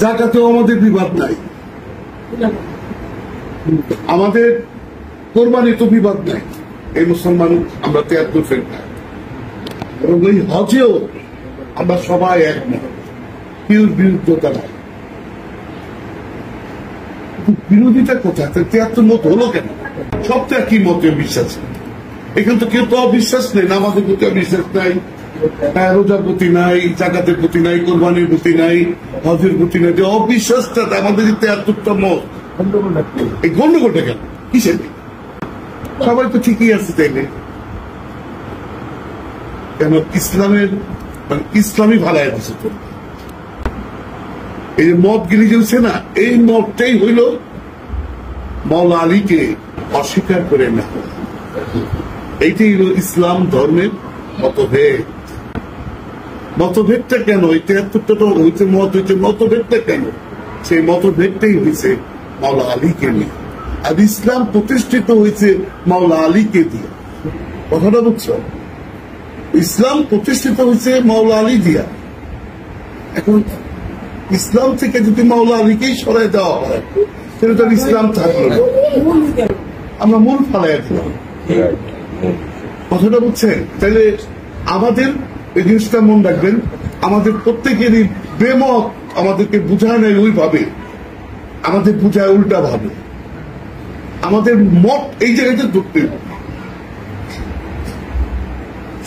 জাকাতেও আমাদের বিবাদ নাই, আমাদের কোরবানি তো বিবাদ নাই। এই মুসলমান আমরা 73 ফেরকা, এবং এই হজেও আমরা সবাই একমত, কেউ বিরুদ্ধতা নাই। বিরোধিতা কোথায়? 73 মত হলো কেন? সব তো একই মতে বিশ্বাস। এখানে তো কেউ তো অবিশ্বাস নেই, নামাজের প্রতি অবিশ্বাস নাই, রোজার প্রতি নাই, জাকাতের প্রতি নাই, কোরবানির প্রতি নাই, হজের প্রতি নাই। অবিশ্বাসটা আমাদের 73টা মত, এই গন্ডগোলটা কেন? কিসের? সবাই তো ঠিকই আছে তাইলে কেন? ইসলামের মানে ইসলামই ভালাই দিচ্ছে তো। এই যে মত গিরি চলছে না, এই মতটাই হইল মাওলা আলীকে অস্বীকার করে না। এইটাই হলো ইসলাম ধর্মের মতভেদ। মতভেদটা কেন? এই 73টা তো হইতে মত হইতে, মতভেদটা কেন? সেই মতভেদটাই হয়েছে মাওলা আলীকে নিয়ে, আর ইসলাম প্রতিষ্ঠিত হয়েছে মাওলা আলীকে দিয়ে। কথাটা বুঝছো? ইসলাম প্রতিষ্ঠিত হয়েছে মাওলা আলী দিয়া। এখন ইসলাম থেকে যদি মাওলা আলীকেই সরাই দেওয়া হয়, তাহলে তো ইসলাম থাকলো না, আমরা মূল ফালাই দিলাম। কথাটা বুঝছেন? তাহলে আমাদের এই জিনিসটা মনে রাখবেন, আমাদের প্রত্যেকেরই বেমত আমাদেরকে বুঝায় নাই ওইভাবে, আমাদের বুঝায় উল্টা ভাবে। আমাদের মত এই জায়গাতে ধরতে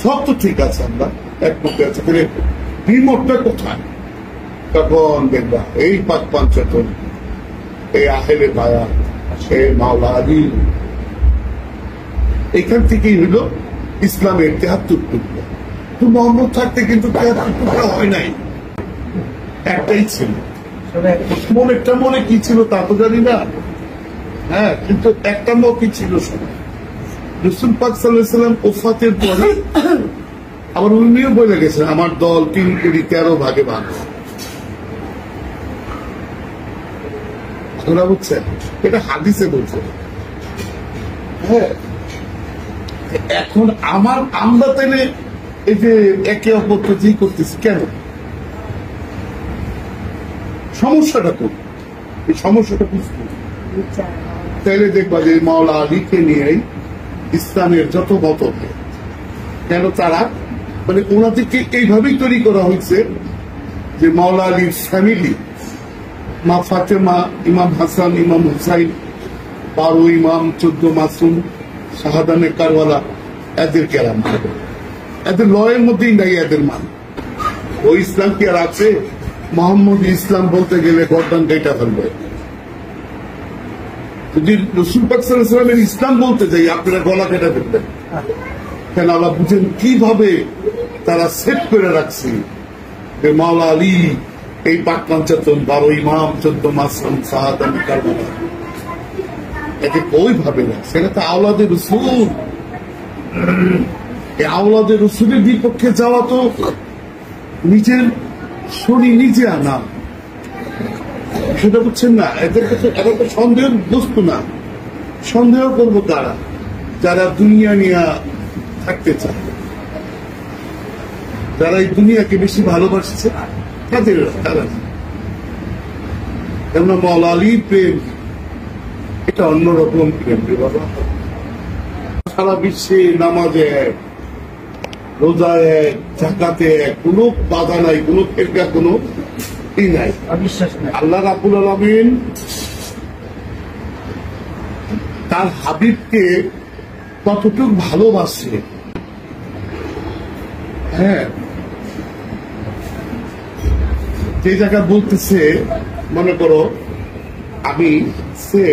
সব তো ঠিক আছে, আমরা একমতে আছে, তাহলে বিমতটা কোথায়? তখন দেখবা এই পাক পাঞ্চাতন, এই আহেলে বায়া, এই মাওলা আলী, এখান থেকেই হইল ইসলামের 73 টুকরা। তো মোহাম্মদ থাকতে কিন্তু 73 টুকরা হয় নাই, একটাই ছিল। মনেরটা মনে কি ছিল তা তো জানি না, হ্যাঁ, কিন্তু একটা মতই ছিল সবাই। রাসূল পাক সাল্লাল্লাহু আলাইহি ওয়াসাল্লাম ওফাতের পরে আবার উনিও বলে গেছেন, আমার দল 3 কোটি 13 ভাগে ভাগ। তোরা বুঝছেন? এটা হাদিসে বলছে। হ্যাঁ, এখন আমরা তাইলে এই যে একে অপরকে যে করতেছি কেন? সমস্যাটা কোন? এই সমস্যাটা বুঝতে তাইলে দেখবা যে মাওলা আলীকে নিয়েই ইসলামের যত মতভেদ। কেন? তারা মানে ওনাদেরকে এইভাবেই তৈরি করা হয়েছে যে মাওলা আলীর ফ্যামিলি, মা ফাতেমা, ইমাম হাসান, ইমাম হুসাইন, 12 ইমাম, 14 মাসুম, শাহাদানে কারবালা, এদের কেরাম, এদের লয়ের মধ্যেই নাই এদের মান। ওই ইসলাম কি আর আছে? মোহাম্মদ ইসলাম বলতে গেলে গর্দান গাইটা ফেলবে। যদি রাসূল পাক সাল্লাল্লাহু আলাইহি ওয়াসাল্লামের ইসলাম বলতে যাই, আপনারা গলা কেটে ফেলবেন। কেন? আল্লাহ বুঝেন কিভাবে তারা সেট করে রাখছে যে মাওলা আলী এই পাক পাঞ্চাতন, 12 ইমাম, 14 মাসুম, শাহাদানে কারবালা, একে ওইভাবে না। সেটা তো আওলাদে রসুল। এই আওলাদে রসুলের বিপক্ষে যাওয়া তো নিজের শরীর নিজে আনা, সেটা বুঝছেন না? এদের কাছে এটা তো সন্দেহের বস্তু না। সন্দেহ করবো তারা যারা দুনিয়া নিয়ে থাকতে চায়, যারা এই দুনিয়াকে বেশি ভালোবাসছে, তাদের তারা। কেননা মাওলা আলীর প্রেম এটা অন্যরকম প্রেম রে বাবা। সারা বিশ্বে নামাজে এক, রোজায় এক, জাকাতে এক, কোনো বাধা নাই, কোনো ফেরকা, কোনো ই নাই। আল্লাহ রাব্বুল আলামিন তার হাবিবকে কতটুকু ভালোবাসে। হ্যাঁ, যে জায়গা বলতেছে, মনে করো আমি সে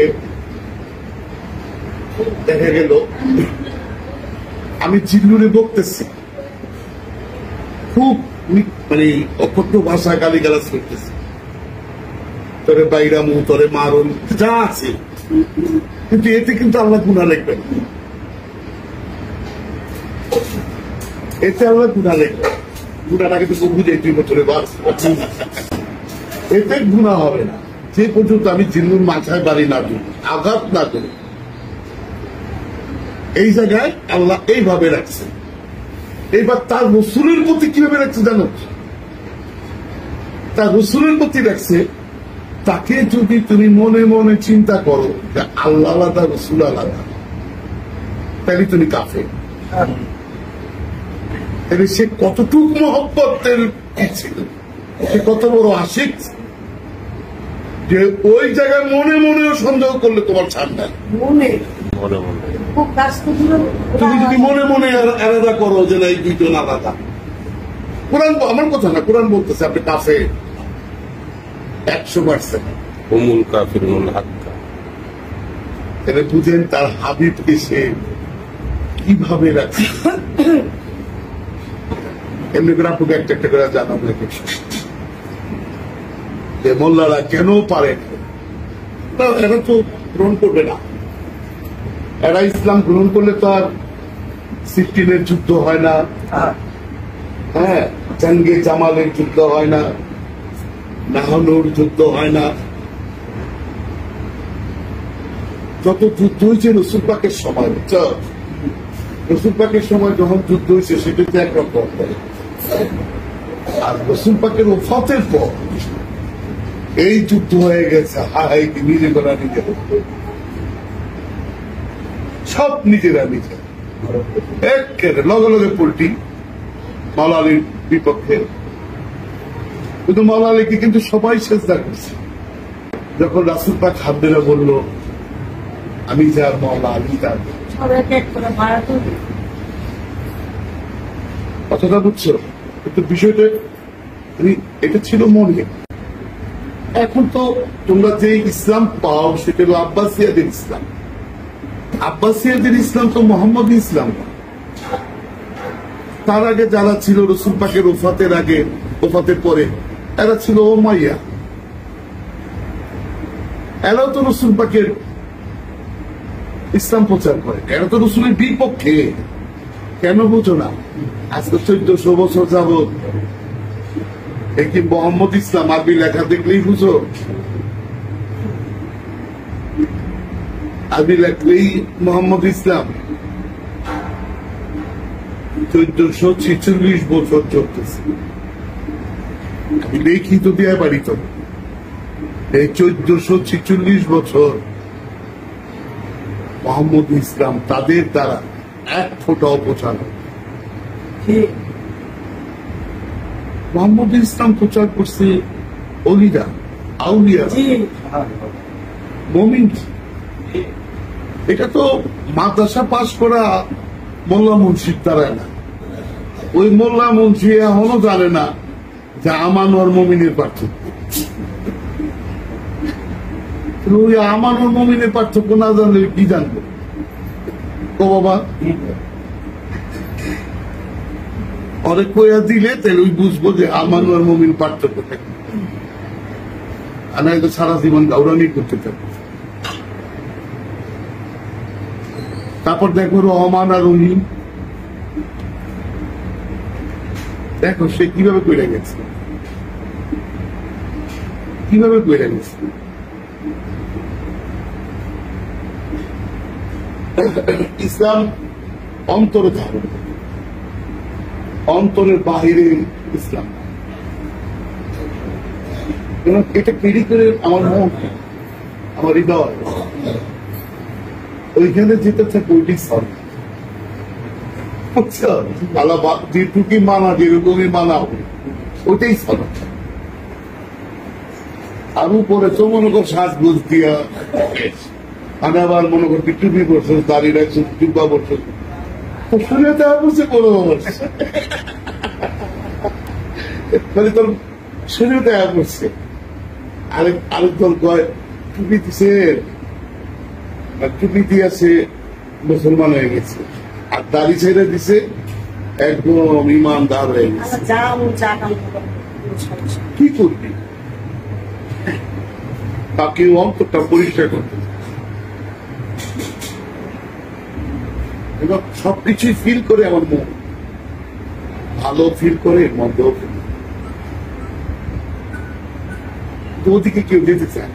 দেখা গেল আমি জিল্লুরে বকতেছি, খুব মানে অকথ্য ভাষা গালিগালাজ করতেছি, তোরে বাইরামু, তোরে মারুন, যা আছে, কিন্তু এতে কিন্তু আল্লাহ গুনাহ লিখবেন, এতে আল্লাহ গুনাহ লিখবেন। গুনাহটাকে তো বুঝাই তুই বছরে বাস, এতে গুনাহ হবে না যে পর্যন্ত আমি জিল্লুর মাথায় বাড়ি না দিই, আঘাত না করি। এই জায়গায় আল্লাহ এইভাবে রাখছে। এইবার তার রসুলের প্রতি কিভাবে রাখছে জানো? তার রসুলের প্রতি রাখছে, তাকে যদি তুমি মনে মনে চিন্তা করো যে আল্লাহ আলাদা রসুল আলাদা, তাহলে তুমি কাফের। তাহলে সে কতটুকু মহব্বতের ছিল, সে কত বড় আশিক যে ওই জায়গায় মনে মনেও সন্দেহ করলে তোমার ছাড় নাই। তুমি যদি মনে মনে আলাদা করো যে না এই দুইজন আলাদা, কোরআন আমার কথা না, কোরআন বলতেছে আপনি কাফের 100%। হুমুল কাফিরুন হাক্কা। এটা বুঝেন তার হাবিবকে সে কিভাবে রাখছে। এমনি করে আপনাকে একটা একটা করে জানাবো যে মোল্লারা কেন পারে না, এরা তো গ্রহণ করবে না। এরা ইসলাম গ্রহণ করলে তো আর 16-এর যুদ্ধ হয় না, হ্যাঁ, জঙ্গে জামালের যুদ্ধ হয় না, নাহানুর যুদ্ধ হয় না। যত যুদ্ধ হয়েছে রসুল পাকের সময়, রসুল পাকের সময় যখন যুদ্ধ হয়েছে সেটা তো একরকম, আর রসুল পাকের ওফাতের পর এই যুদ্ধ হয়ে গেছে। হাই নিজে করা নিজে, সব নিজেরা নিজে একেবারে লগে লগে পোল্টি মাওলা আলীর বিপক্ষে। কিন্তু মাওলা আলীকে কিন্তু সবাই চেষ্টা করছে। যখন রাসূল পাক হাত ধরে বলল আমি যার মাওলা আলী তার, কথাটা বুঝছো? কিন্তু বিষয়টা এটা ছিল মনে। এখন তো তোমরা যে ইসলাম পাও সেটা হলো আব্বাসিয়াদের ইসলাম। আব্বাসিয়াদের ইসলাম তো মোহাম্মদ ইসলাম। তার আগে যারা ছিল রসুল পাকের ওফাতের আগে, ওফাতের পরে, এরা ছিল ওমাইয়া। এরাও তো রসুল পাকের ইসলাম প্রচার করে, এরা তো রসুলের বিপক্ষে। কেন বুঝো না? আজকে 1400 বছর যাবৎ একটি মোহাম্মদ ইসলাম আরবি লেখা দেখলেই বুঝো, আরবি লেখলেই মোহাম্মদ ইসলাম। 1446 বছর চলতেছে। আমি লিখিত দিয়ে বাড়ি তো এই 1446 বছর মোহাম্মদ ইসলাম তাদের দ্বারা এক ফোঁটা অপচার। মোহাম্মদ ইসলাম প্রচার করছে অলিরা, আউলিয়া, মুমিন। এটা তো মাদ্রাসা পাশ করা মোল্লা মুন্সির দ্বারা না। ওই মোল্লা মুন্সি এখনো জানে না যে আমান আর মুমিনের পার্থক্য। ওই আমান আর মুমিনের পার্থক্য না জানলে কি জানবো? ও বাবা, অনেক কইয়া দিলে তাহলে ওই বুঝবো যে আমান আর মুমিন পার্থক্য থাকে। আর না তো সারা জীবন গাউরানি করতে থাকবে। তারপর দেখো রহমান আর রহিম, দেখো সে কিভাবে কইরা গেছে, কিভাবে কইরা গেছে। ইসলাম অন্তরে ধারণ, অন্তরের বাহিরে ইসলাম। এটা কেড়ি করে আমার মন, আমার হৃদয়, ওইখানে যেতে থাকে ওইটি সব। যেটুকি মানা, যেরকমই মানাও ওইটাই সব। আর উপরে তো মনে কর সাজগোজ দিয়া, আমি আবার মনে কর টুপি পড়ছো, দাঁড়িয়ে রাখছো, টুপা পড়ছো, শুনে দেওয়া বলছে কোনো মানে তোর শুনে দেওয়া করছে। আরেক দল কয় টুপি দিছে, টুপি দিয়েছে মুসলমান হয়ে গেছে, আর দাড়ি ছেড়ে দিছে একদম ইমানদার হয়ে গেছে। কি করবি? তাকে অন্তরটা পরিষ্কার করতে, এবং সবকিছুই ফিল করে আমার মন, ভালো ফিল করে, মন্দ ফিল। তো ওদিকে কেউ যেতে চায়।